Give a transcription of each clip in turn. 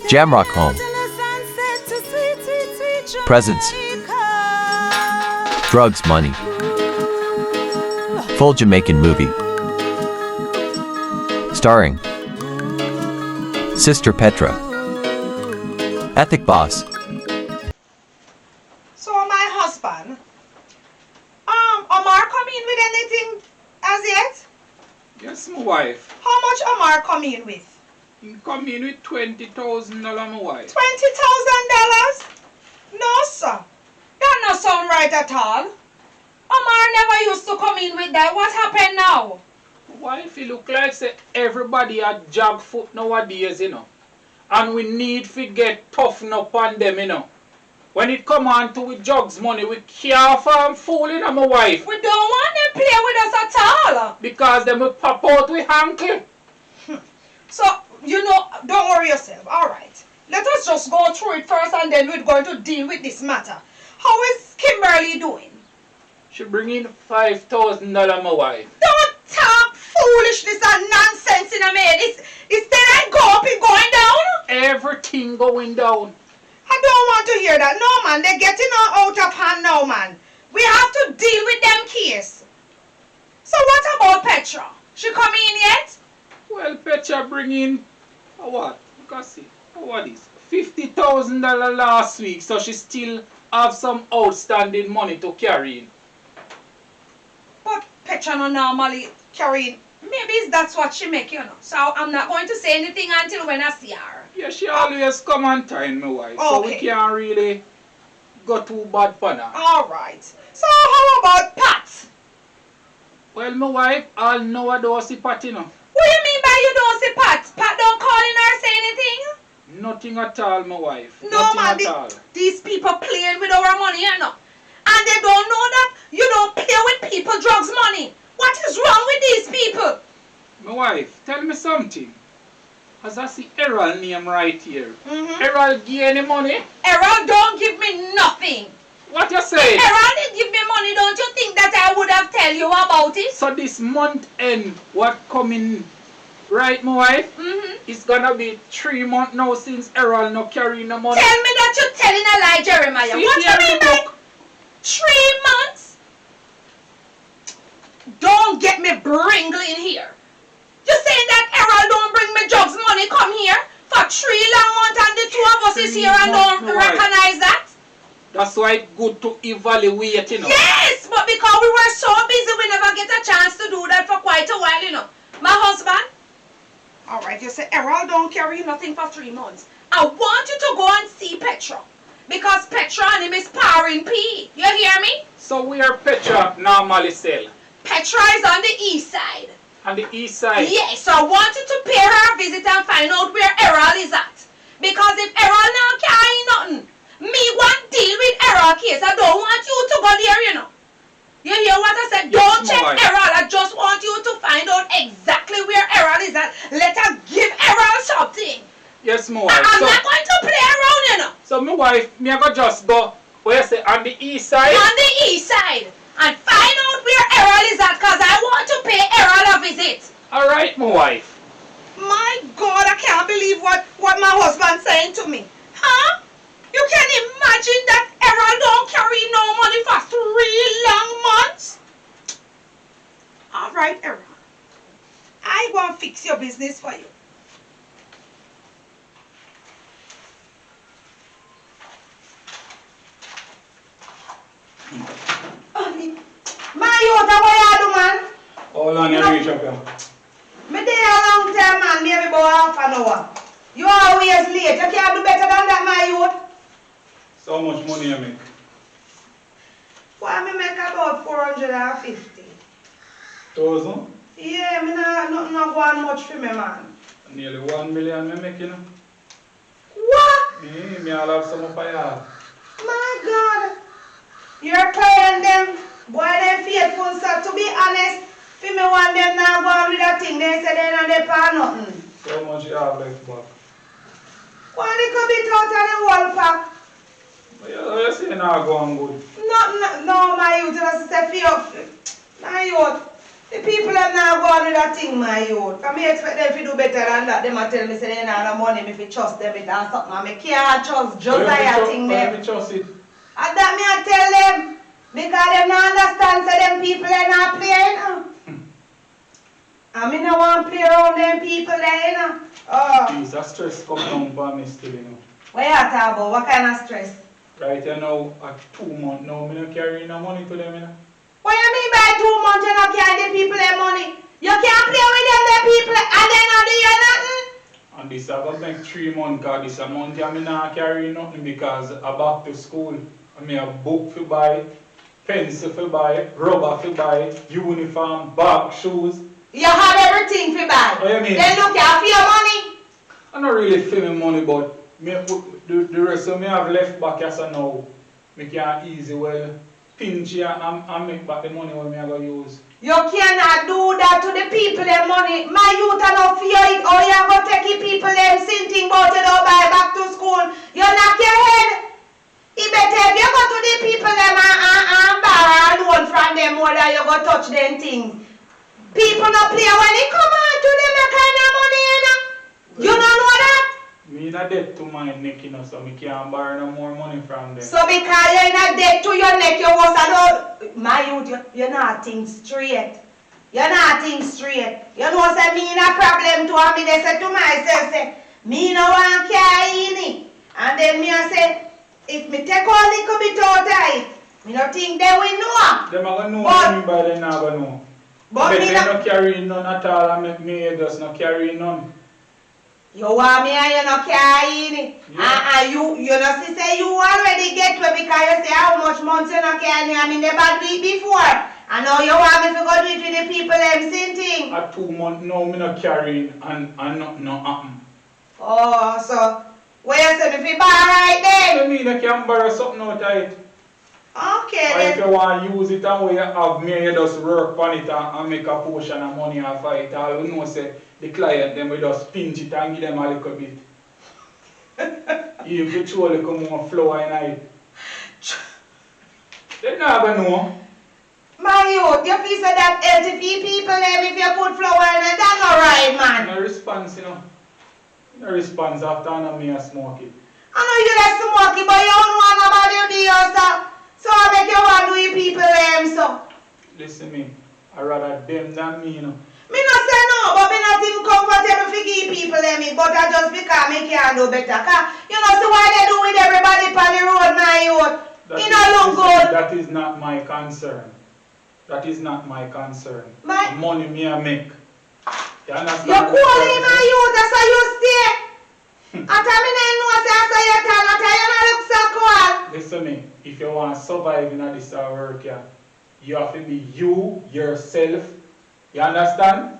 Jamrock home. Presents. Drugs, money. Full Jamaican movie. Starring Sister Petra. Ethic boss. So my husband, Omar come in with anything as yet? Yes, my wife. How much Omar come in with? He come in with $20,000, my wife. $20,000? No, sir. That not sound right at all. Omar never used to come in with that. What happened now? My wife, it look like say everybody at jog foot nowadays, you know. And we need to get toughen up on them, you know. When it come on to with jugs money, we can't farm fooling on my wife. We don't want them play with us at all. Because them will pop out with ankle. So, you know, don't worry yourself. Alright. Let us just go through it first and then we're going to deal with this matter. How is Kimberly doing? She bring in $5,000, my wife. Don't talk foolishness and nonsense in a minute. Instead of go up, it's going down. Everything going down. I don't want to hear that. No, man. They're getting out of hand now, man. We have to deal with them case. So what about Petra? She coming in yet? Well, Petra bring in, what? You can see. What is $50,000 last week, so she still have some outstanding money to carry in. But Petra no normally carrying. Maybe that's what she make, you know. So I'm not going to say anything until when I see her. Yeah, she always come on time, my wife. Okay. So we can't really go too bad for now. Alright. So how about Pat? Well, my wife, all know I don't see Pat, you know. What do you mean by you don't see Pat? Pat don't call in or say anything? Nothing at all, my wife. No, Nothing man. at all. These people playing with our money, you know. And they don't know that you don't play with people drugs money. What is wrong with these people? My wife, tell me something. As I see Errol name right here. Mm-hmm. Errol give any money? Errol don't give me nothing. What you say? Errol didn't give me money. Don't you think that I would have tell you about it? So this month end, what coming right, my wife? Mm-hmm. It's gonna be 3 months now since Errol no carrying no money. Tell me that you're telling a lie, Jeremiah. See What do you mean by 3 months? Don't get me bringling here. You saying that Errol don't bring me drugs money come here for 3 long months and the 2 of us is here and don't recognize that? That's why it's good to evaluate, you know. Yes, but because we were so busy we never get a chance to do that for quite a while, you know. My husband? Alright, you say Errol don't carry nothing for 3 months. I want you to go and see Petra. Because Petra and him is powering P. You hear me? So where Petra normally sell? Petra is on the east side. On the east side? Yes, so I want you to pay her a visit and find out where Errol is at. Because if Errol now carry nothing, me want deal with Errol case. I don't want you to go there, you know. You hear what I said? Yes, don't check wife. Errol. I just want you to find out exactly where Errol is at. Let her give Errol something. Yes, my wife. I'm not going to play around, you know. So my wife, me I go just go, where you say, on the east side? On the east side. And find out where Errol is at because I want to pay Errol a visit. Alright, my wife. My God, I can't believe what my husband's saying to me. Huh? You can imagine that Errol don't carry no money for 3 long months? Alright, Errol. I won't fix your business for you. My youth, what you do, man? Hold on, you reach up here. Me there a long time, man. Maybe about half an hour. You always late. You can't do better than that, my youth. So much money you make? Well, me make about 450. 1,000? Yeah, me not go on much for me, man. Nearly 1 million me make, you know. What? Me all have some up here. My God. You're playing them. Boy, them faithful, sir. To be honest, for me want them now go on with that thing. They say they don't pay nothing. So much you have left back. One little bit out of the whole pack. But you say now go on good. No, my youth, that's a fear. My youth. The people are now going with that thing, my youth. I expect them to do better than that. They might tell me, say they don't have no money, if you trust them, it and something. I can't trust Josiah thing them. Let me trust it. And that me I tell them, because they don't understand, so them people are not playing. And me don't want to play around them people there, you know. Oh. Jeez, that stress come down for me still, you know. What you talking about? What kind of stress? Right, you know, at 2 months now, me not carrying no money to them, you know. What you mean by 2 months you not carry the people their money? You can't play with them, the people, and they not do you nothing? And this I got like 3 months, because this a month I not carry nothing because I back to school. I mean a book to buy, pencil to buy, rubber to buy, uniform, bag, shoes. You have everything to buy. What you mean? Then look, you for your money. I not really feel me money, but me put the rest of me have left back as I know. Me can easy well pinch here and make back the money when me I go use. You cannot do that to the people their money. My youth are not fear it. Or you go take the people them sitting about you don't buy back to school. You knock your head. It better if you go to the people them and borrow loan from them more than you go touch them things. People not play when it come on to them that kind of money, you know. You don't know that? Me in a debt to my neck, you know, so me can't borrow no more money from them. So because you're in a debt to your neck, you was alone. My youth, you're not think straight. You're not think straight. You know, say me in a problem to me, they say to myself, say, me no want carry in it. And then me I say, if me take all little bit out of it, me no think they will know. Them are going to know me, but they not going to know. But me not carrying none at all, and make me just not carrying none. You want me and you not carrying it. Yeah. You know, say you already get to it because you say how much months you not carrying. I mean, never do it before. And now you want me to go do it with the people them same thing. At 2 months now, me not carrying and nothing not happen. Oh, so where you say me fi borrow right then? I mean, I can borrow something out of it. Okay Or then. if you want to use it and way you have me, you just work on it and make a portion of money off of it. All you know say the client them will just pinch it and give them a little bit. If you throw a little more flour in it. They never know. My youth, you feel say that healthy people them if you put flour in it, that's not right, man. No response, you know. No response after I know me a smoke it. I know you like smoky, but you don't want nobody to do yourself. So I make you want to do your people them so. Listen me, I rather them than me, you know. Me not say no, but me not even comfortable to give people them it, but I just because me can't do better. Cause you know see why they do with everybody on the road, my youth. It don't look good. That is not my concern. That is not my concern. My money me I make. You understand? you cool in my youth, that's how you stay. After me don't know say after you turn, after you not look so cool. Listen me, if you want to survive in this work, yeah, you have to be you, yourself. You understand?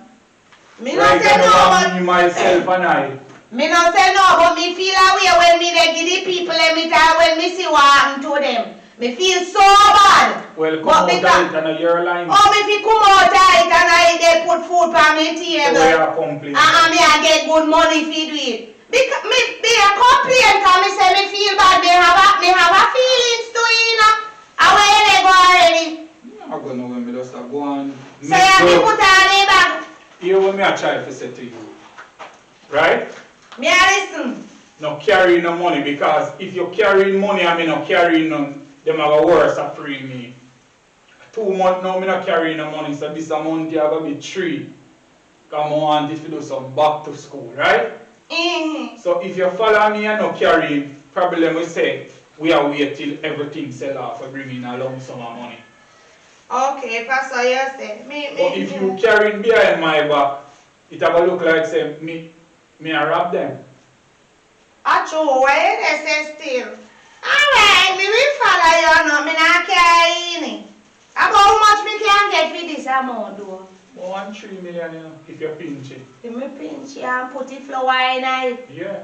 Me not say no, but me, myself and I. me not say no, but me feel a way when me they give the people them it and when me see what happen to them. Me feel so bad. Well, come but out of it and you're lying. Oh, me fi come out of it and they put food on me table. So we are complaining. And me I get good money fi do it. Because me a complain cause me say me feel bad. Me have a feelings to it, you know. And where they go already? I'm going to when me just go on. So you have to put on the bag. Here what me I try to say to you. Right? Me a listen. No carrying no money because if you're carrying money and me not carrying none, them are go worse at free me. 2 months now me not carrying no money, so this month you are going to be 3. Because I want it to do some back to school, right? So if you follow me and not carrying, probably we say we are wait till everything sell off and bring in a lump sum of money. Okay, Pastor, you say. But if you carrying behind my back, it will look like say me I rob them. I true, where they say still. Alright, me will follow you now, me not carrying it. About how much me can get for this amount though? 3 million, you know, if you pinch it. If me pinch it and put it flour in it. Yeah.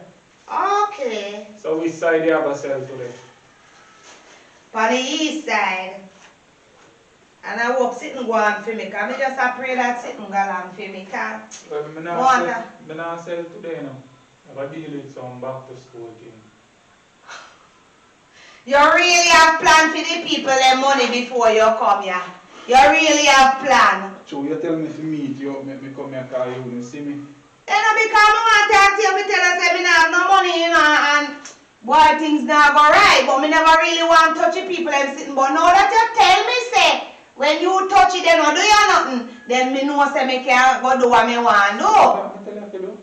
Okay. So which side you have a sell today? On the east side. And I hope sitting go on for me, because I just pray that sitting go on for me. Well, I not sell today, you know. I got deal with some back to school thing. You really have planned for the people their money before you come here. You really have plan. So you tell me to meet you, make me come here call you see me? Then because I want to talk to you, me tell us that me not have no money, you know, and boy, things not go right, but me never really want to touch the people I'm sitting. But now that you tell me, say, when you touch it, they don't do you nothing, then me know say me can't go do what me want to do. What tell you to do?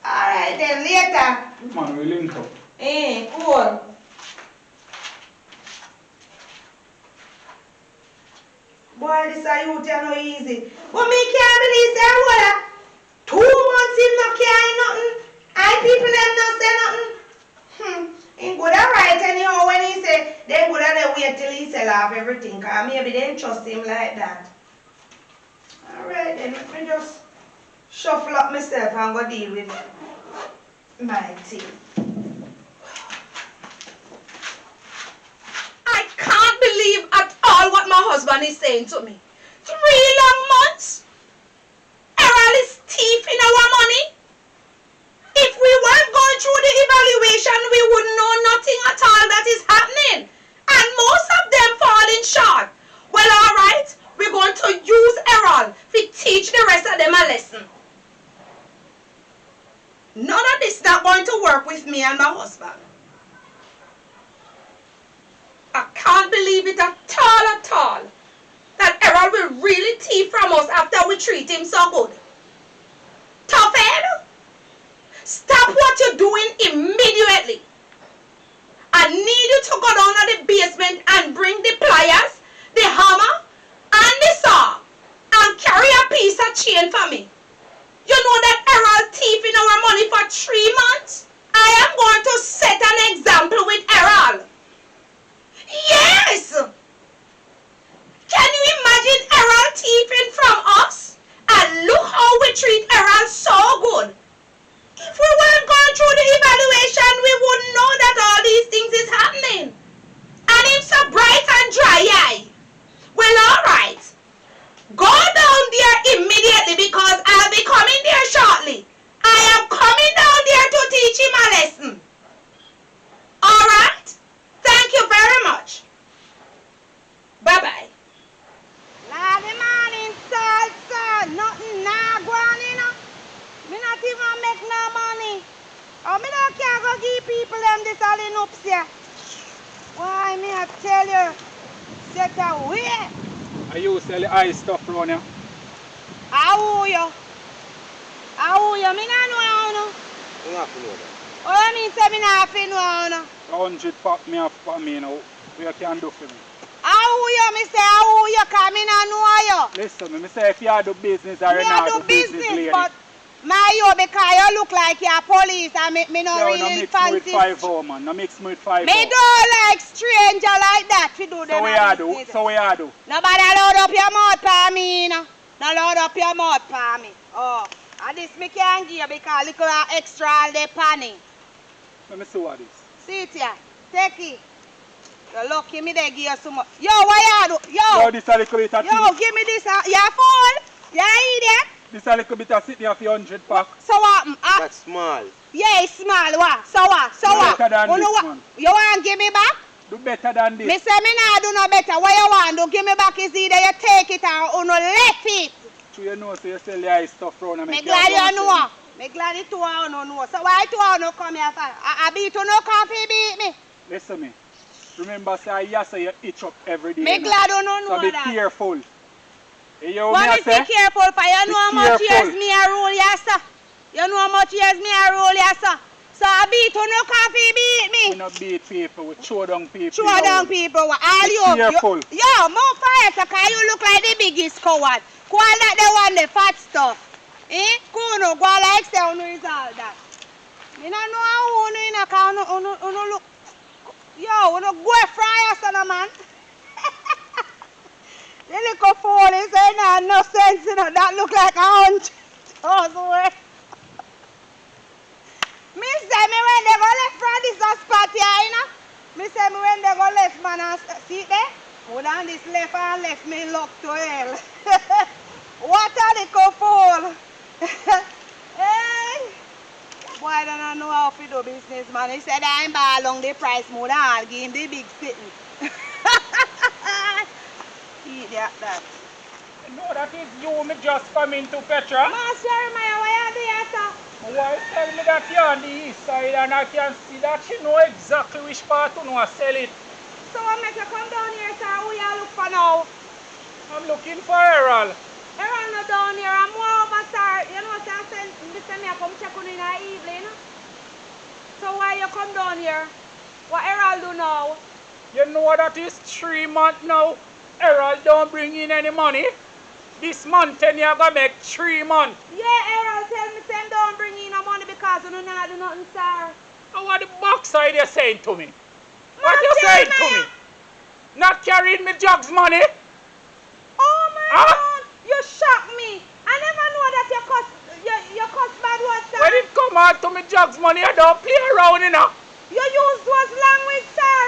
Alright then, later. Man, we link up. Cool. Boy, this a youth no easy. But me can't believe say what? 2 months him not carry nothing. I people them not say nothing. Ain't good alright anyhow when he say they good at wait till he sell off everything. Cause maybe they don't trust him like that. Alright then, let me just shuffle up myself and go deal with my team. I can't believe at all what my husband is saying to me. 3 long months? Errol is thieving our money? If we weren't going through the evaluation, we would know nothing at all that is happening. And most of them falling short. Well, alright, we're going to use Errol to teach the rest of them a lesson. None of this is not going to work with me and my husband. I can't believe it at all, that Errol will really thief from us after we treat him so good. Tough head, stop what you're doing immediately. I need you to go down to the basement and bring the pliers, the hammer, and the saw, and carry a piece of chain for me. You know that Errol thieving our money for 3 months? I am going to set an example with Errol. Yes! Can you imagine Errol thieving from us? And look how we treat Errol so good. If we weren't going through the evaluation, we wouldn't know that all these things is happening. And him so bright and dry eye. Well, alright. Go down there immediately because I'll be coming there shortly. I am coming down there to teach him a lesson. Alright? Thank you very much. Bye-bye. Lady man inside, sir. Nothing now going, you know. Me not even make no money. Oh, me not can't go give people them this all in ups here. Why, me I tell you, set away. Are you sell the ice stuff around here? How you? How you? Me not know how no. You have to know that. Oh, you mean say me not have to know how no? 100 pack me have for me now. What you can do for me? How you? Me say how you? Cause me not know you. Listen, me say if you do business or Me you not not do business, lady. but my you because you look like you're police and me not no really mix fancy. me with 5 man. No mix me with 5 Me don't like stranger like that to do them. So what you do? So what you do? Nobody load up your mouth for me, you know. No load up your mouth for me. Oh, and this me can't give you because little extra all the panny. Let me see what this. See it here. Take it. You're lucky me they give you some more. Yo, what you do? Yo. No, this a little bit of Yo, thing. give me this. You're full. You idiot. This a little bit of sitting here for 100 pack. So what? That's small. Yeah, it's small. What? So what? So Do what? better than You this, know what? man. You want to give me back? Do better than this. Me say me nah do no better. What you want? Do give me back is either you take it or you left it. So you know, so you sell the ice stuff around and Me make glad you you know. Me glad you two you know. So why two you come here for? I beat you no coffee beat me. Listen me. Remember, say yes, you itch up every day. Me you know. glad you no know So be that. careful. You hear What what me me I be say? careful for? You know how much careful. years me a rule, yes sir. You know how much years me a rule, yes sir. So I beat you no coffee beat me. We not beat people, we throw down people. Show down people. All Be you. careful. Yo, more fire, sir, cause you look like the biggest coward. Call that the one, the fat stuff. Eh? Kuno, go like say, you know is all that. Me not know how you know, cause you look. Yo, you know go fry us, son, man. The little fool is saying that no sense, you know. That look like 100,000 worth. Me say me when they go left from this spot here, you know. Me say me when they go left, man, and see it there? Hold on this left and left, me look to hell. What a little fool. Hey. Boy, I don't know how to do business, man. He said I'm ball along the price more than I'll give him the big sitting. idiot that. No, that is you me just come into Petra. Master Jeremiah, why are you there, sir? My wife tell me that you're on the east side and I can see that she know exactly which part to know sell it. So what make you come down here, sir? Who you look for now? I'm looking for Errol. Errol not down here. I'm more over, sir. You know, sir, I come check on in the evening. So why you come down here? What Errol do now? You know that is 3 months now. Errol don't bring in any money. This month then you're gonna make 3 months. Yeah, Errol tell me same don't bring in no money because you don't do nothing, sir. And what the backside you saying to me? What you saying to me? Not carrying me jobs money? Oh my Huh? God, you shock me. I never know that you cuss bad words, sir. When it come out to me jobs money, I don't play around, you know. You use those language, sir.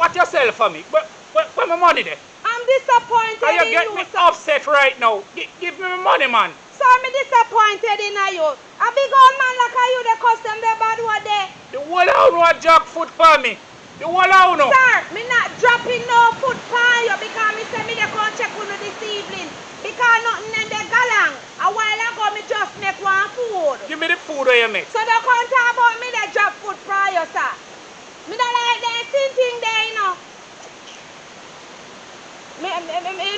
What you sell for me? Where my money there? I'm disappointed And you in get you, me sir. upset right now. Give me my money, man. So I'm disappointed in you. A big old man like you, they cuss them the bad word there. The whole house want jog food for me. The whole house no. Sir, me not dropping no food for you because me say me they come check on you this evening. Because nothing in the galang. A while ago me just make one food. Give me the food where you make. So don't come talk about me they drop food for you, sir. Me don't like that thing there, you know. Me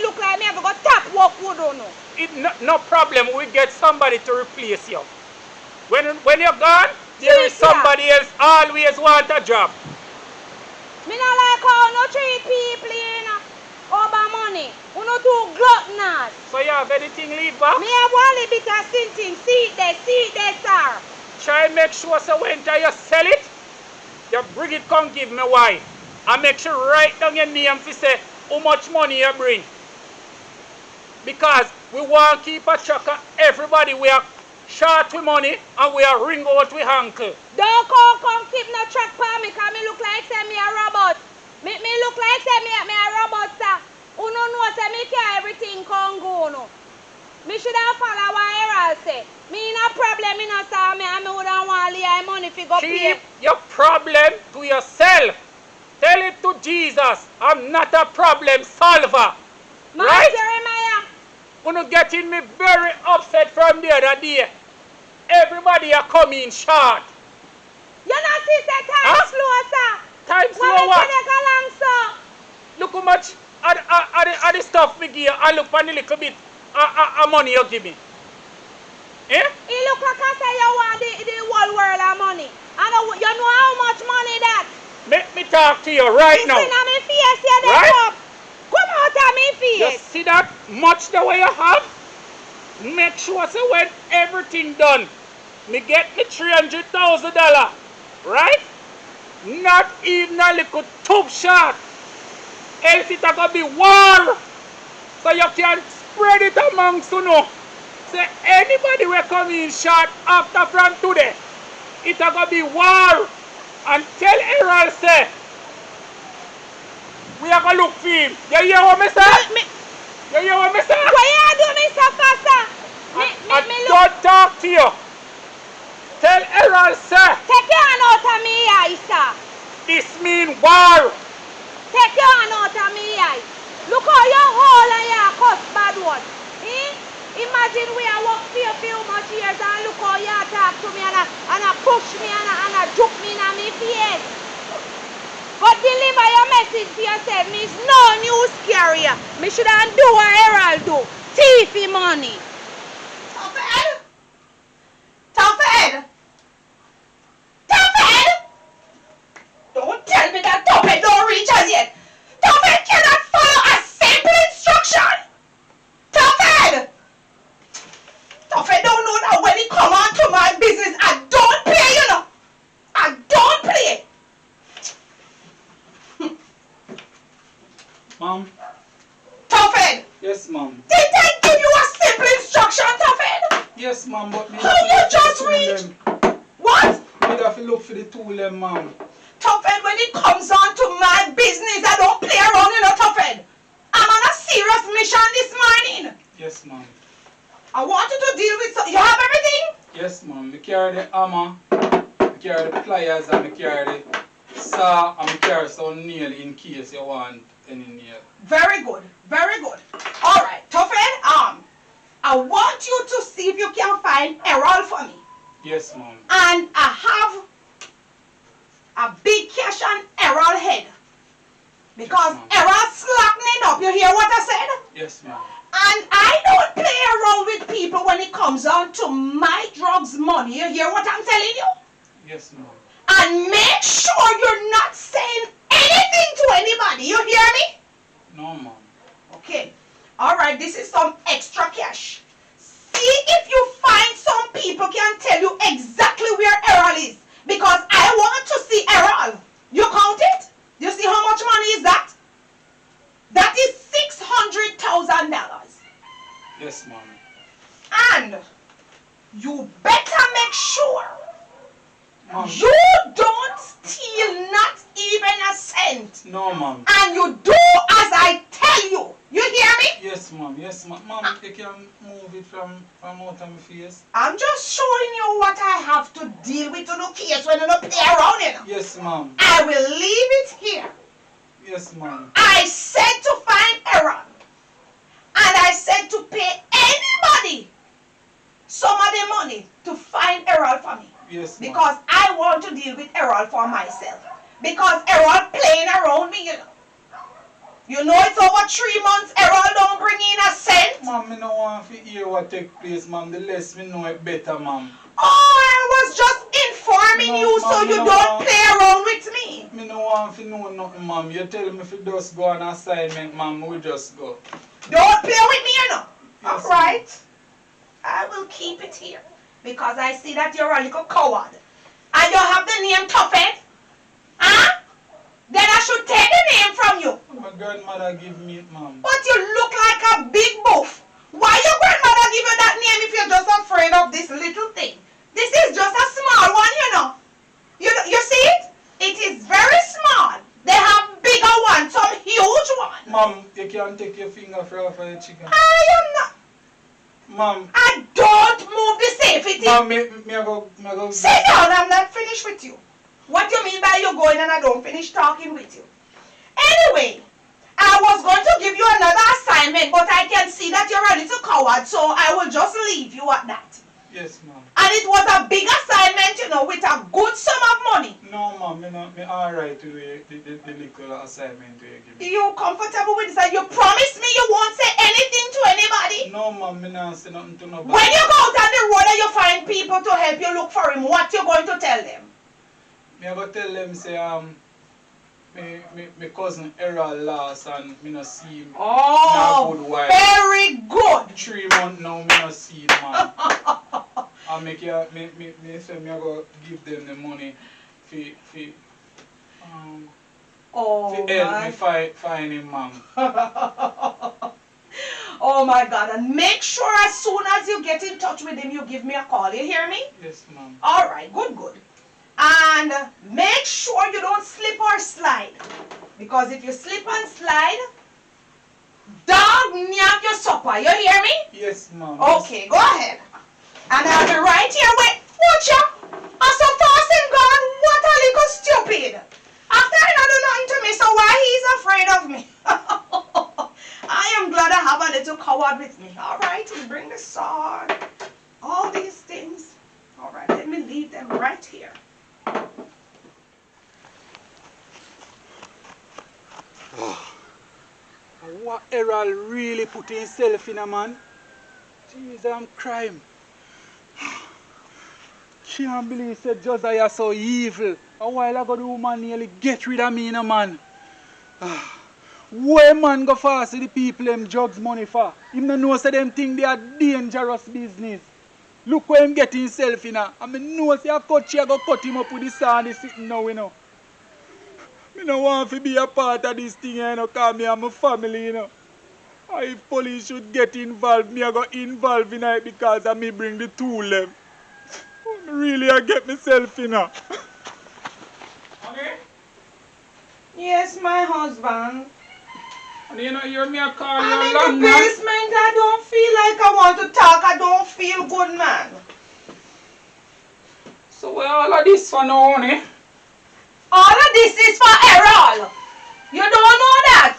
look like me have got tap work wood on you. No problem. We get somebody to replace you. When you're gone, there is somebody else always want a job. Me not like how no treat people, you know, over money. You no do gluttonous. So you have anything leave back? Me have one bit of something. See it there, sir. Try and make sure so when you sell it, you bring it come give me wife. And make sure write down your name to say how much money you bring. Because we want to keep a track of everybody. We are short with money and we are ring out with uncle. Don't come keep no track for me because me look like say me a robot. Me look like say me a robot, sir. You no know say me care everything can go no. Me should have follow what Errol say. Me no problem, me no sir, me and me wouldn't want to leave money fi go pay. Keep your problem to yourself. Tell it to Jesus. I'm not a problem solver. Master Right? Jeremiah. You're getting me very upset from the other day. Everybody are coming short. You not see say time Huh? slow, sir. Time What slow me what? say they along, sir? Look how much of the stuff me give you and look for the little bit of money you give me. Eh? It look like I say you want the whole world of money. And you know how much money that? Make me talk to you right now. Listen to me face, you Right? there up. Come out of me You face. see that much the way you have? Make sure so when everything done, me get me $300,000. Right? Not even a little tube shot. Else it's gonna be war. So you can spread it amongst you know. Say anybody will come in short after from today. It's gonna be war. And tell Errol say we are gonna look for him. You hear what me say? You hear what me say? What you do me so fast, sir? I Me look. don't talk to you. Tell Errol say Take your hand out of me eye, sir. this mean war. Take your hand out of me eye. Look how you hold and you cuss bad one. Eh? Imagine we are work for a few much years and look how you talk to me and push me and juke me in my face. But deliver your message to yourself. Me is no news carrier. Me shouldn't do what Errol do. Thiefy money. Tophead! Tophead! Tophead! Don't tell me that Tophead don't reach us yet. Tophead cannot follow a simple instruction. Tophead! Tophead don't know that when he come on to my business, I don't play, you know. I don't play. Mom. Tophead! Yes, mom. Didn't I give you a simple instruction, Tophead? Yes, mom, but me How you just reach? What? Me have to look for the tool them, mom. Tophead, when it comes on to my business, I don't play around, you know, Tophead. I'm on a serious mission this morning. Yes, mom. I want you to deal with... You have everything? Yes, mom. Me carry the hammer, me carry the pliers, and me carry the saw, and me carry some nail in case you want any near. Very good. Very good. All right. Toughen, I want you to see if you can find Errol for me. Yes, ma'am. And I have a big cash on Errol head. Because Yes, Errol slackening up. You hear what I said? Yes, ma'am. And I don't play around with people when it comes down to my drugs money. You hear what I'm telling you? Yes, ma'am. And make sure you're not saying anything to anybody. You hear me? No, ma'am. Okay. All right, this is some extra cash. See if you find some people can tell you exactly where Errol is. Because I want to see Errol. You count it? You see how much money is that? That is $600,000. Yes, ma'am. And you better make sure Ma'am. you don't steal not even a cent. No, ma'am. And you do as I tell you. You hear me? Yes, ma'am. Yes, ma'am. Ma'am, you can move it from out of my face. I'm just showing you what I have to deal with in the case when you don't play around it. Yes, ma'am. I will leave it here. Yes, ma'am. I said to find Errol. And I said to pay anybody some of the money to find Errol for me. Yes, ma'am. Because I want to deal with Errol for myself. Because Errol playing around me, you know. You know it's over 3 months, Errol don't bring in a cent. Ma'am, I don't want to hear what take place, ma'am. The less me know it better, ma'am. Oh, I was just informing you so ma'am, you no, don't ma'am. play around with me. Me no want to know nothing, ma'am. You tell me if you just go on assignment, ma'am, we just go. Don't play with me, you know. Yes, Alright? I will keep it here. Because I see that you're a little coward. And you have the name Tuffet. Huh? Then I should take the name from you. My grandmother give me it, ma'am. But you look like a big boof. Why your grandmother give you that name if you're just afraid of this little thing? This is just a small one, you know. You see it? It is very small. They have bigger ones, some huge ones. Ma'am, you can't take your finger off of the chicken. I am not. Ma'am. I don't move the safety. Ma'am, me go. Sit down, I'm not finished with you. What do you mean by you going and I don't finish talking with you? Anyway, I was going to give you another assignment, but I can see that you're a little coward, so I will just leave you at that. Yes, ma'am. And it was a big assignment, you know, with a good sum of money. No, ma'am, me alright with the little assignment you give me. You comfortable with this? And you promise me you won't say anything to anybody? No, ma'am, me not say nothing to nobody. When you go out on the road and you find people to help you look for him, what you going to tell them? Me I go tell them say my cousin Errol lost and me no see him. Oh, good while. very good. 3 months now me no see him, ma'am. And me say me I go give them the money Oh, help me find him, ma'am. Oh my God, and make sure as soon as you get in touch with him, you give me a call. You hear me? Yes, ma'am. All right, good. And make sure you don't slip or slide. Because if you slip and slide, dog nyam your supper. You hear me? Yes, ma'am. Okay, go ahead. And I'll be right here. Wait, watch ya. I'm so fast and gone. What a little stupid. After I don't do nothing to me, so why he's afraid of me? I am glad I have a little coward with me. All right, we bring the sword. All these things. All right, let me leave them right here. What Errol really put himself in a man? Jeez, I'm crying. Can't believe said Josiah so evil. A while ago the woman nearly get rid of me in a man. Where man go fast the people them drugs money for? Him no know say them think they are dangerous business. Look where him get himself in a. I mean know say a coach here go cut him up with the sand he sitting now, you know. Me no want to be a part of this thing, you know, because me and my family, you know. And if police should get involved, me I go involved in it because of me bring the tool them. Really, I get myself in it. Okay? Yes, my husband. And you know, you me a call you I'm in London. the basement. I don't feel like I want to talk. I don't feel good, man. So where all of this for now, honey? All of this is for Errol. You don't know that?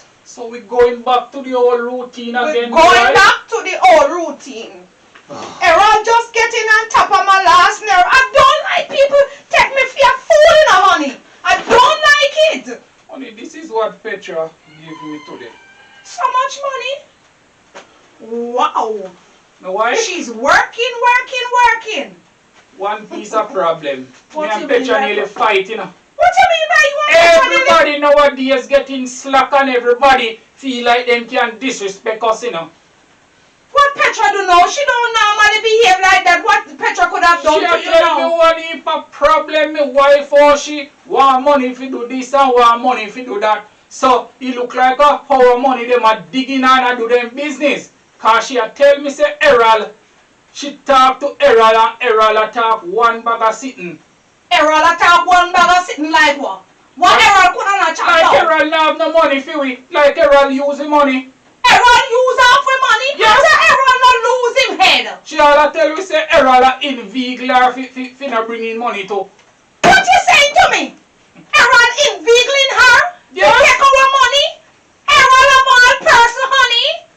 we're going back to the old routine We're again. going right? back to the old routine. Errol just getting on top of my last nerve. I don't like people take me for a fool, you know, honey. I don't like it. Honey, this is what Petra gave me today. So much money. Wow. Now why? She's working. One piece of problem. What Me you and mean Petra by nearly that? fight, you know. What you mean by you want Everybody nowadays getting slack and everybody feel like them can disrespect us, you know. What Petra do now? She don't normally behave like that. What Petra could have done She to you tell me now? one heap of problem, me wife or she want money if you do this and want money if you do that. So it look like how money them are digging and do them business. Cause she a tell me say Errol, she talk to Errol and Errol a talk one bag of sitting. Errol attack one bag of sitting like what? What Errol could not chat Like about? Errol not have no money for we. Like Errol use the money. Errol use half the money? Yes. How does Errol not lose him head? She all a tell me say Errol a inveigle fi not bring in money too. What you saying to me? Errol inveigling her? Yes. To take our money? Errol of all person, honey?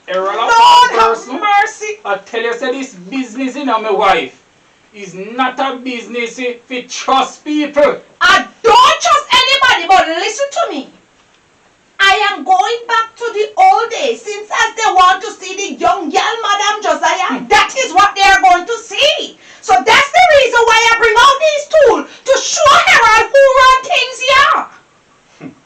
Errol a Lord person. have mercy. I tell you say this business in my wife is not a business for trust people. I don't trust anybody, but listen to me. I am going back to the old days, since as they want to see the young girl, Madam Josiah, that is what they are going to see. So that's the reason why I bring out these tools, to show Errol who run things here.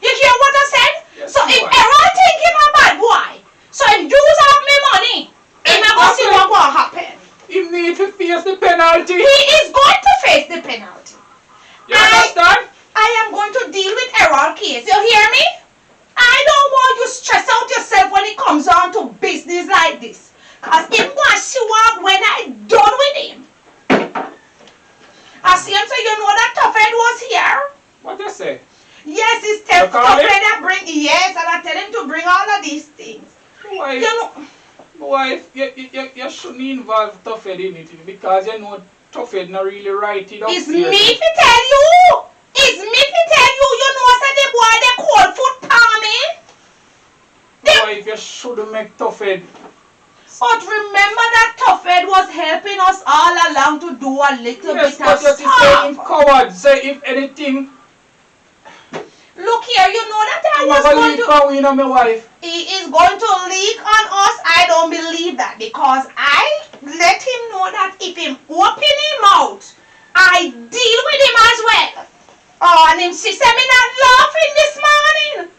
You hear what I said? Yes, So if boy. Errol think him a bad boy, so if use up me money, him a go see what will happen. You need to face the penalty. He is going to face the penalty. You understand? I am going to deal with Errol case. You hear me? I don't want you stress out yourself when it comes on to business like this. Cause him going to see what when I done with him. I see him so you know that Tuffhead was here. What you say? Yes, it's You call Tuffhead him? that bring, yes, and I tell him to bring all of these things. Wife, You know, wife, you shouldn't involve Tuffhead in it because you know Tuffhead not really right it up it's here. me to tell you. It's me to tell you, you know, say the boy they cold foot palming. Wife, you shouldn't make Tuffhead. But remember that Tuffhead was helping us all along to do a little Yes, bit but of you say him stuff. coward. Say if anything, Look here, you know that I you was have a going leak to... on you know, my wife. He is going to leak on us. I don't believe that because I let him know that if him open him out, I deal with him as well. Oh, and him she said me not laughing this morning.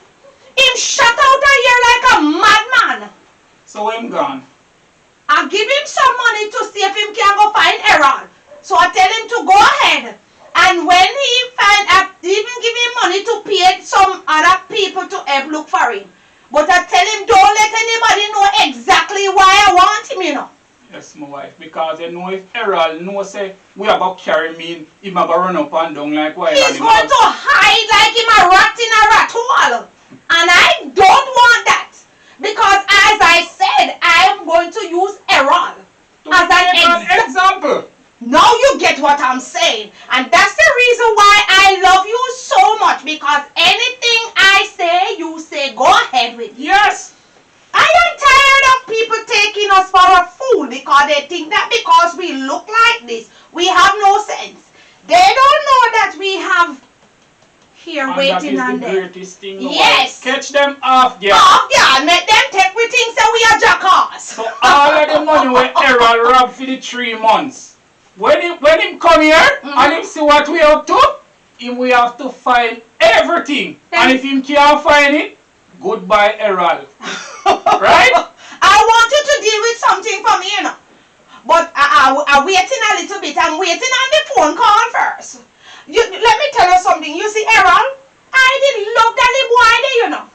Him shut out of here like a madman. So I'm gone. I give him some money to see if him can go find Errol. So I tell him to go ahead. And when he find, I even give him money to pay some other people to help look for him. But I tell him don't let anybody know exactly why I want him, you know. Yes, my wife. Because you know if Errol know say we are about carry me, he might go run up and down like wild He's animal. going to hide like him a rat in a rat hole. And I don't want that. Because as I said, I am going to use Errol To as make an an example. Now you get what I'm saying. And that's the reason why I love you so much. Because anything I say, you say, go ahead with it. Yes. I am tired of people taking us for a fool because they think that because we look like this, we have no sense. They don't know that we have here And waiting that on is the them. greatest thing. my Yes. wife. Catch them off, yeah. Oh, yeah, make them take we things that we are jackass. So all of the money when Errol robbed for the 3 months. When him come here and him see what we up to, we have to find everything. And if him can't find it, goodbye Errol. Right? I want you to deal with something for me, you know. But I'm waiting a little bit. I'm waiting on the phone call first. Let me tell you something. You see, Errol, I didn't love that little boy there, you know.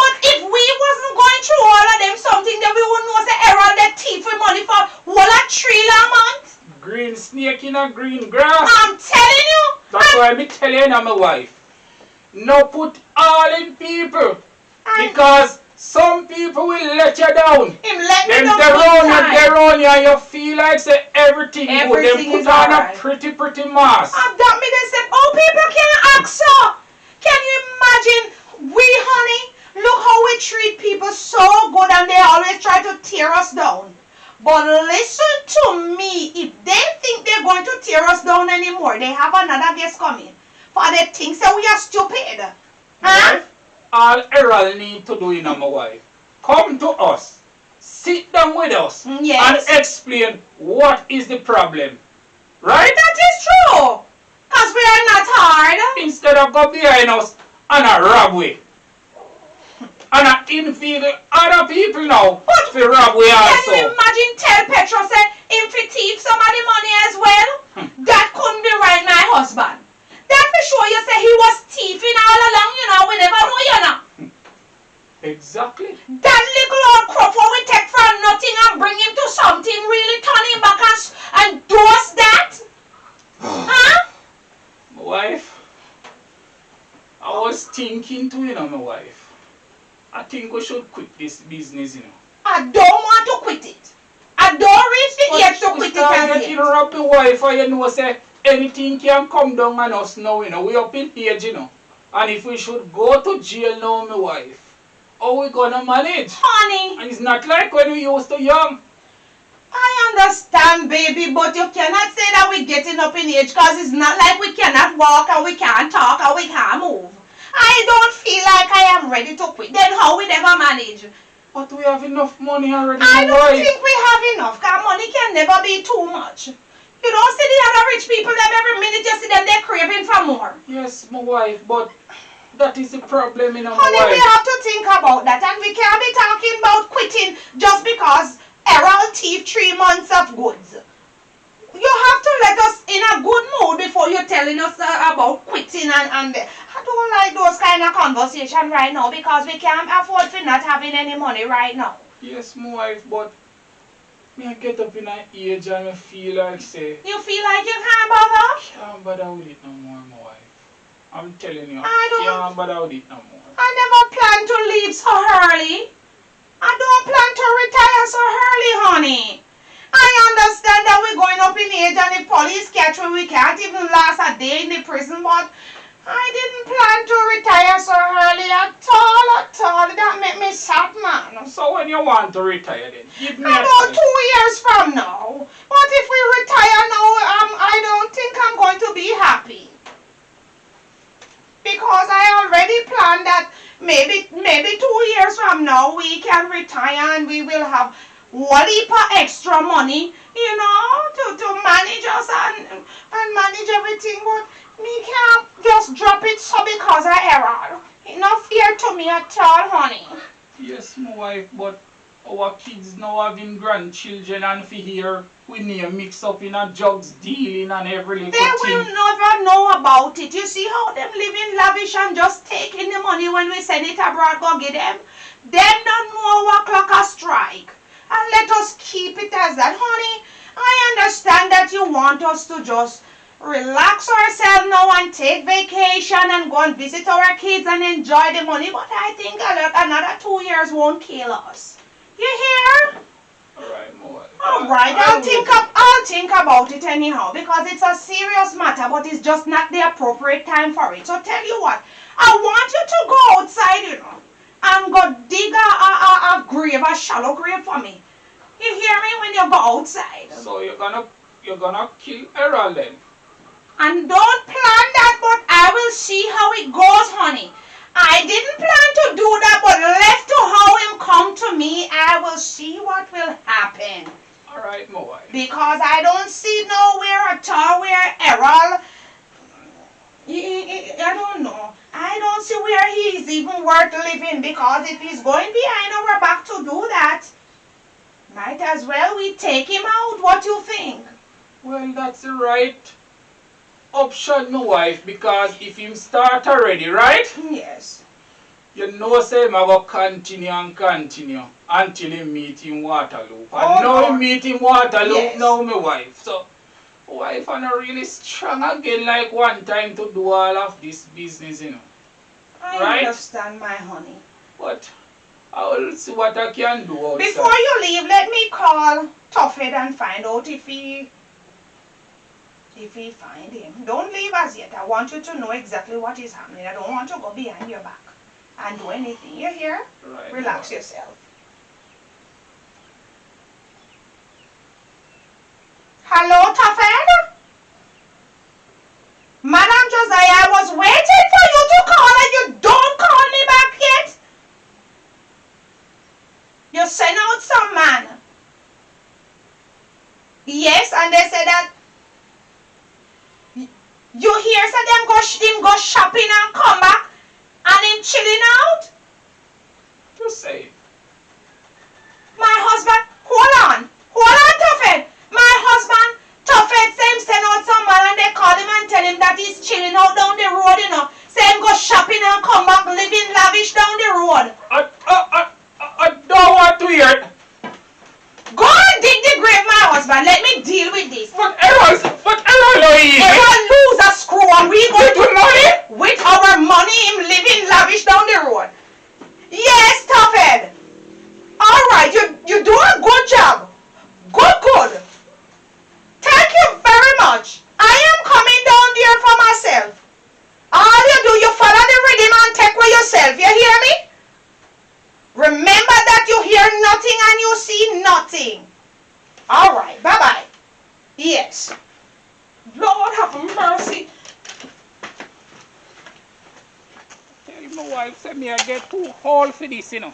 But if we wasn't going through all of them something, then we wouldn't know say Errol that thief with money for all a 3 long months. Green snake in a green grass. I'm telling you. That's why I tell you now, my wife. No put all in people. Because some people will let you down. Him let me Them know they're on you and you feel like say everything good. Everything Them is put on alright. a pretty mask. And that me they say, oh, people can ask so. Can you imagine? We, honey, look how we door. They have another guest coming. For the things that we are stupid. Huh? Wife, all Errol need to do, my wife, come to us, sit down with us, Yes. and explain what is the problem. Right? That is true. Because we are not hard. Instead of go behind us and a rob we. And a inveigle other people now for rob we Can also. you imagine tell Petra say him fi thief some of the money as well? That couldn't be right, my husband. That for sure you say he was thieving all along, we never know, Exactly. That little old crop what we take from nothing and bring him to something, really turn him back and do us that? Huh? My wife, I was thinking too, my wife. I think we should quit this business, I don't want to quit it. I don't reach the age to quit it as getting yet. robbed the wife, and say anything can come down on us now, we up in age, And if we should go to jail now, my wife, how we gonna manage? Honey, And it's not like when we used to young. I understand, baby, but you cannot say that we're getting up in age because it's not like we cannot walk and we can't talk and we can't move. I don't feel like I am ready to quit. Then how we ever manage? But we have enough money already, I my don't wife. think we have enough because money can never be too much. You don't see the other rich people, them every minute you see them, they're craving for more. Yes, my wife, but that is the problem, my Honey, we wife. have to think about that, and we can't be talking about quitting just because Errol thieved 3 months of goods. You have to let us in a good mood before you're telling us about quitting and I don't like those kind of conversations right now because we can't afford for not having any money right now. Yes, my wife, but I get up in an age and I feel like say, You feel like you can't bother? can't bother with it no more, my wife. I'm telling you, I don't- can't bother with it no more. I never planned to leave so early. I don't plan to retire so early, honey. I understand that we're going up in age and the police catch we can't even last a day in the prison, but I didn't plan to retire so early at all. That made me sad, man. So when you want to retire then, give me a About time. 2 years from now. What if we retire now? I don't think I'm going to be happy. Because I already planned that maybe 2 years from now we can retire and we will have one heap of extra money, to manage us and manage everything. But me can't just drop it so because of Errol. It's not fair to me at all, honey. Yes, my wife, but our kids now having grandchildren and for here we near mix up in a drugs dealing and every little They will thing. never know about it. You see how them living lavish and just taking the money when we send it abroad, go get them. Them don't know what clock a strike. And let us keep it as that, honey. I understand that you want us to just relax ourselves now and take vacation and go and visit our kids and enjoy the money. But I think another 2 years won't kill us. You hear? Alright, my wife. Alright, I'll think about it anyhow because it's a serious matter, but it's just not the appropriate time for it. So tell you what, I want you to go outside, and go dig a grave, a shallow grave for me. You hear me when you go outside? So you're gonna kill Errol then? And don't plan that, but I will see how it goes, honey. I didn't plan to do that, but left to how him come to me, I will see what will happen. Alright, my wife. Because I don't see nowhere at all where Errol, I don't know. I don't see where he's even worth living because if he's going behind our back to do that, might as well we take him out. What you think? Well, that's the right option, my wife, because if him start already, right? Yes. You know say him go continue and continue until he meet him Waterloo. And Oh, now he Lord. meet him Waterloo, Yes. now my wife. So wife are not really strong again like one time to do all of this business, I Right? understand, my honey. But I will see what I can do outside. Before you leave, let me call Tuffet and find out if he find him. Don't leave as yet. I want you to know exactly what is happening. I don't want to go behind your back and do anything. You hear? Right, Relax my wife. yourself. Hello, Tuffet? Josiah. I was waiting for you to call and you don't call me back yet. You sent out some man. Yes, and they said that you hear so him go shopping and come back and him chilling out. Just say it. My husband, hold on, Tuffet. My husband, Tuffet, say him send out someone and they call him and tell him that he's chilling out down the road, you know. Say him go shopping and come back living lavish down the road. I don't want to hear it. Go and dig the grave, my husband. Let me deal with this. But Errol no easy. Everyone lose a screw and we go With to money? with our money him living lavish down the road. Yes, Tuffet. Alright, you do a good job. Good. Thank you very much. I am coming down there for myself. All you do, you follow the rhythm and take for yourself. You hear me? Remember that you hear nothing and you see nothing. Alright, bye-bye. Yes. Lord have mercy. Tell my wife say me I get too old for this, you know.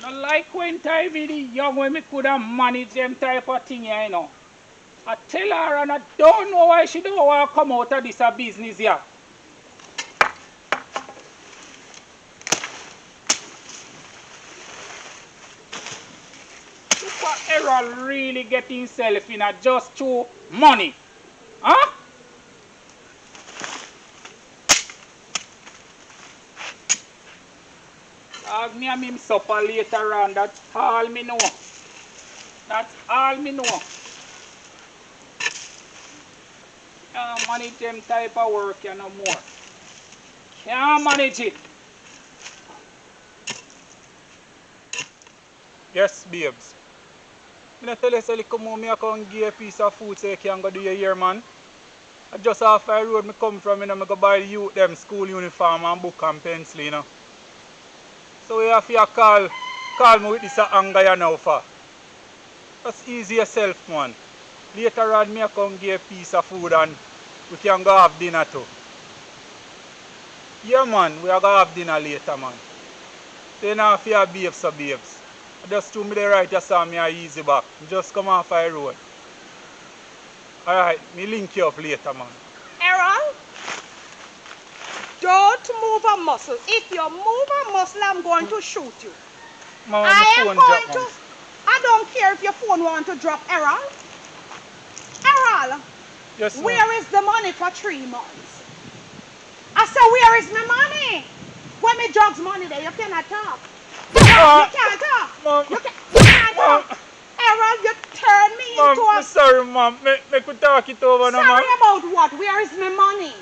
Not like when time with the young when me could have managed them type of thing here, you know. I tell her and I don't know why she don't want to come out of this business here. Look what Errol really get himself in just through money. Huh? Ask me and him supper later on. That's all me know. That's all me know. Can't manage them type of work no more. Can't manage it. Yes, babes. I tell you, say, come home, I come give a piece of food so you can go do your hair, man. I just off the road I come from, you know, I go buy the youth them school uniform and book and pencil, you know. So you have to call me with this anger you now for. Just easy yourself, man. Later on, I come give a piece of food and we can go have dinner too. Yeah, man, we are going to have dinner later, man. So you know, if you have babes, so babes. I just told me the right, you saw me easy back. Just come off the road. Alright, me link you up later, man. Errol, don't move a muscle. If you move a muscle, I'm going to shoot you. Mama, I am phone going drop, to... man. I don't care if your phone want to drop, Errol. Errol, Yes, ma'am. where is the money for 3 months? I said, where is my money? When me drugs money there, you cannot talk. You can't talk. Mom. You can't talk. Errol, you turn me Mom, into a... I'm sorry, Mom. Make we talk it over now, Sorry Mom. about what? Where is my money?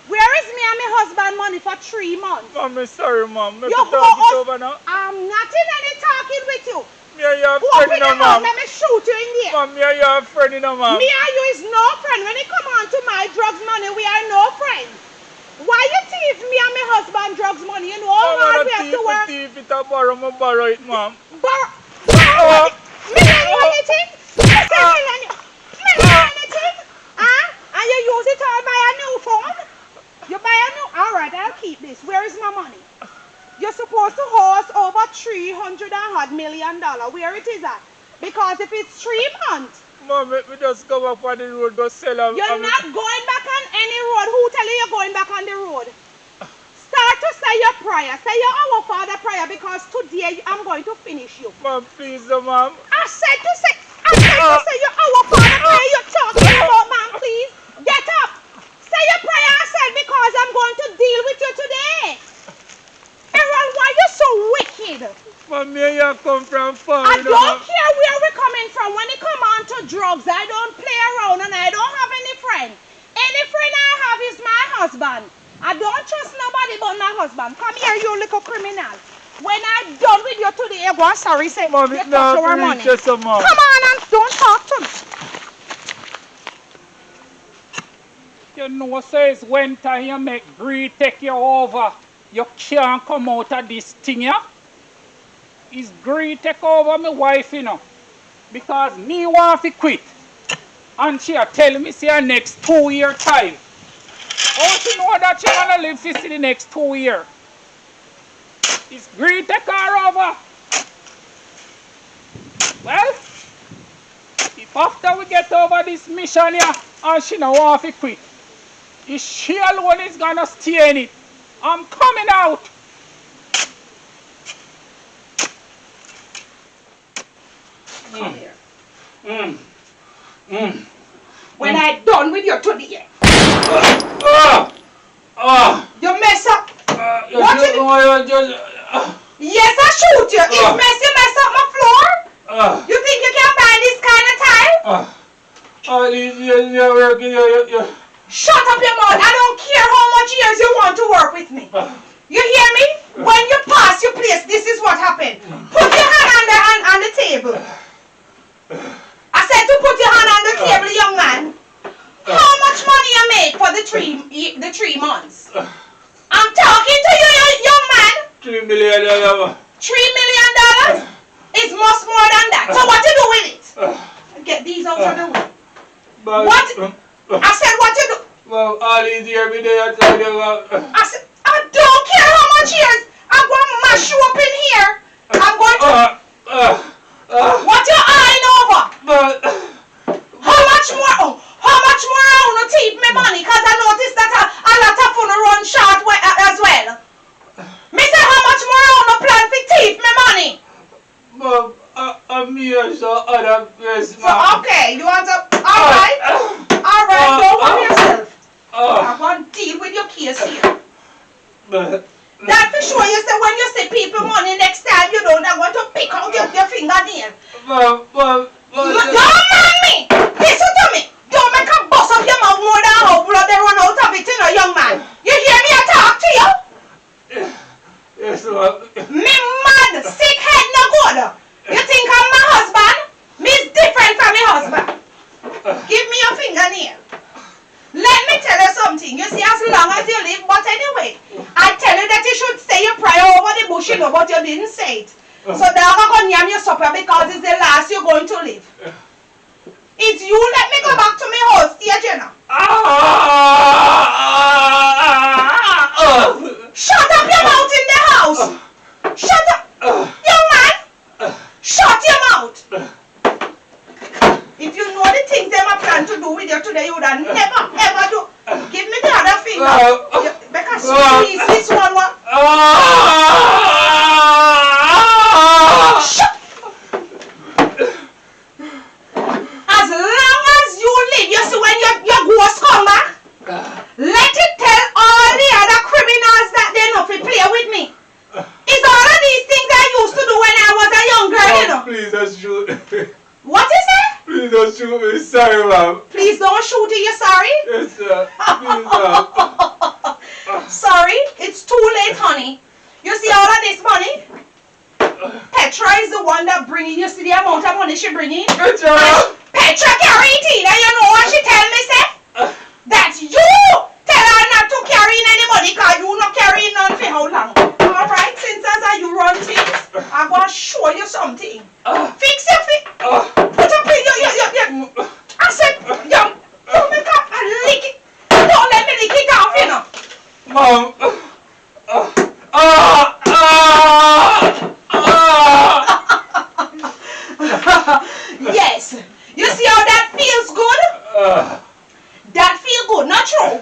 Where is me and my husband money for 3 months? Mom, I'm sorry, Mom. Make we You talk it go over now. I'm not in any talking with you. Me and you are Open friend, your now, mouth, Mom. let me shoot you in there. Mom, me and you are friend, now, Mom. Me and you is no friend. When it come on to my drugs money, we are no friends. Why you thief me and my husband drugs money? You know how hard we have to work. Thief it, I borrow it, Mom. Borrow me lend you anything? Me lend you anything? Huh? And you use it all buy a new phone? You buy a new... Alright, I'll keep this. Where is my money? You're supposed to host over $300 million. Where it is at? Because if it's 3 months, Mom, we just come up on the road, go sell them. you're not going back on any road. Who tell you you're going back on the road? Start to say your prayer. Say your Our Father prayer because today I'm going to finish you. Mom, please, Mom. I said to say your Our Father prayer. You're talking about, man, please. Get up. Say your prayer, I said, because I'm going to deal with you today. Errol, why are you so wicked? Mom, me and you come from far. I you know, don't Mom. care where we're coming from. When it come on to drugs, I don't play around and I don't have any friend. Any friend I have is my husband. I don't trust nobody but my husband. Come here, you little criminal. When I'm done with you today, you go on sorry, say Mom, you it's touch not our to money. reach you, so, Mom. Come on and don't talk to me. You know, says when time you make greed take you over, you can't come out of this thing, yeah? It's greed take over my wife, you know. Because me want to quit. And she tell me, say, next 2 year time. How she know that she gonna live for the next 2 years? It's great take her over. Well, if after we get over this mission here and she no want to quit, if she alone is gonna stay in it, I'm coming out. Come here. When I done with you today, you mess up. What you do? Yes, I shoot you. If you mess up my floor, you think you can buy this kind of tile? Shut up your mouth. I don't care how much years you want to work with me. You hear me? When you pass your place, this is what happened. Put your hand on the table. I said to put your hand on the table, young man. How much money you make for the 3 months? I'm talking to you, young man. $3 million. $3 million is much more than that. So what you do with it? Get these out of the way. What? I said what you do? Well, all these years every day I tell you I said, I don't care how much years. I'm going to mash you up in here. I'm going to... what you eyeing over? How much more? Oh, how much more I want to take me money? Because I noticed that a lot of fun run short as well. Me say how much more I want to plan to take me money? Mom, I'm here so other place, So, okay, you want to... Alright. Alright, don't worry yourself. I'm going to deal with your case here. That for sure, you say when you say people money next time, you don't want to pick out your fingernail. Mom, Don't mind me! Listen to me! Don't make a bust up your mouth more than how blood they run out of it, you know, young man. You hear me? I talk to you? Yes, ma'am. Me mad, sick head no good. You think I'm my husband? Me's different from my husband. Give me your fingernail. Let me tell you something. You see, as long as you live, but anyway, I tell you that you should say your prayer over the bush, you know, but you didn't say it. So now I'm going to yam your supper because it's the last you're going to live. It's you let me go back to my house stage, you know. Shut up your mouth in the house. Shut up. Young man. Shut your mouth. If you know the things them I plan to do with you today, you would have never ever do. Give me the other finger. Because squeeze this one. Shut. As long as you live, you see when your ghost come back, let it tell all the other criminals that they know to play with me. It's all of these things I used to do when I was a young girl, you know. Please don't shoot me. What is it? Please don't shoot me. Sorry, ma'am. Please don't shoot it, you sorry? Yes, sir. Please, ma'am. Sorry, it's too late, honey. You see all of this money? Petra is the one that bringing you see the amount of money she bringing. Petra! Petra carry it in, and you know what she tell me, say? That you tell her not to carry in any money, because you not carrying none for how long? Alright, since as you run things, I'm going to show you something. Fix your feet. Put up in your I said, don't make up and lick it. Don't let me lick it off, you know. Mom. Yes. You see how that feels good? That feel good, not true?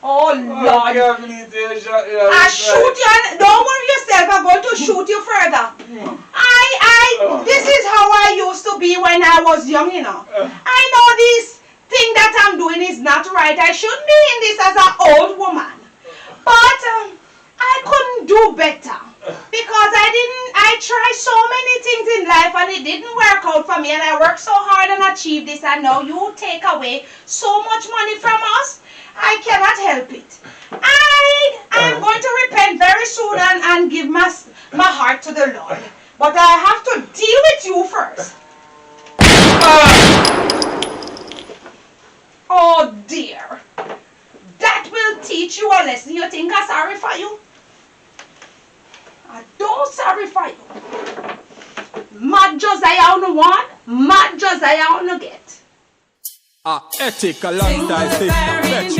Oh Lord. I shoot you and don't worry yourself, I'm going to shoot you further. This is how I used to be when I was young, you know. I know this thing that I'm doing is not right. I shouldn't be in this as an old woman. But I couldn't do better. Because I tried so many things in life and it didn't work out for me, and I worked so hard and achieved this, and now you take away so much money from us. I cannot help it. I am going to repent very soon and give my heart to the Lord. But I have to deal with you first. Oh dear. That will teach you a lesson. You think I'm sorry for you? I don't sorry for you. Mad Josiah on the one, mad Josiah on the get. Ethic alongside Sister Petra.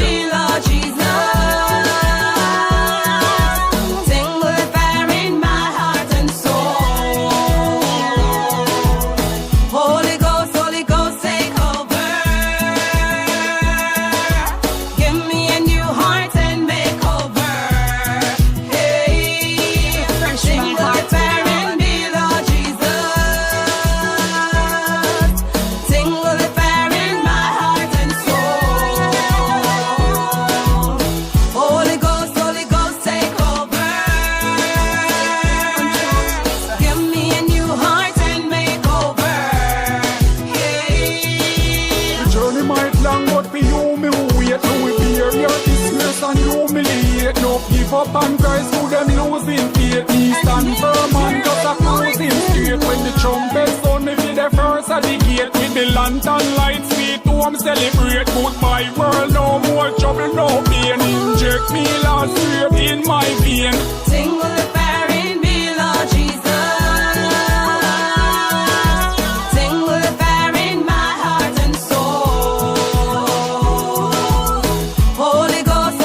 Give up and Christ who them losing faith. Me stand firm and just a cruising straight. When the trumpet sound, me be the first at the gate. With the lantern lights, sweet home celebrate. Goodbye world, no more trouble, no pain. Inject me last year in my vein. Sing with the fire in me, Lord Jesus. Sing with the fire in my heart and soul. Holy Ghost,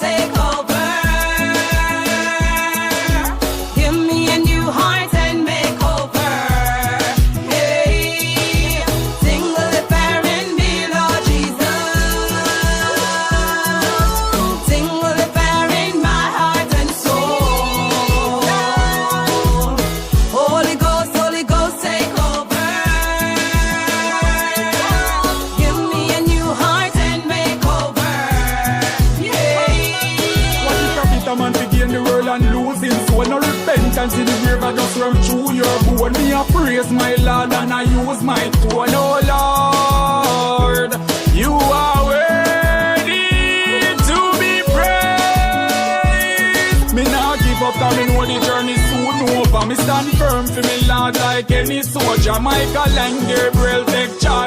take over. Give me a new heart and make over. Hey, sing with the fire in me, Lord Jesus. Sing with the fire in my heart and soul. Holy Ghost, take over. Give me a new heart and make over. What if a bitter man to gain the world and lose him soul? No repentance in the grave, I just run through your bone. Me a praise my Lord and I use my tone. Oh Lord, you are worthy to be praised. Me nah give up, cause me know the journey soon over. Me stand firm for me Lord like any soldier. Michael and Gabriel take charge.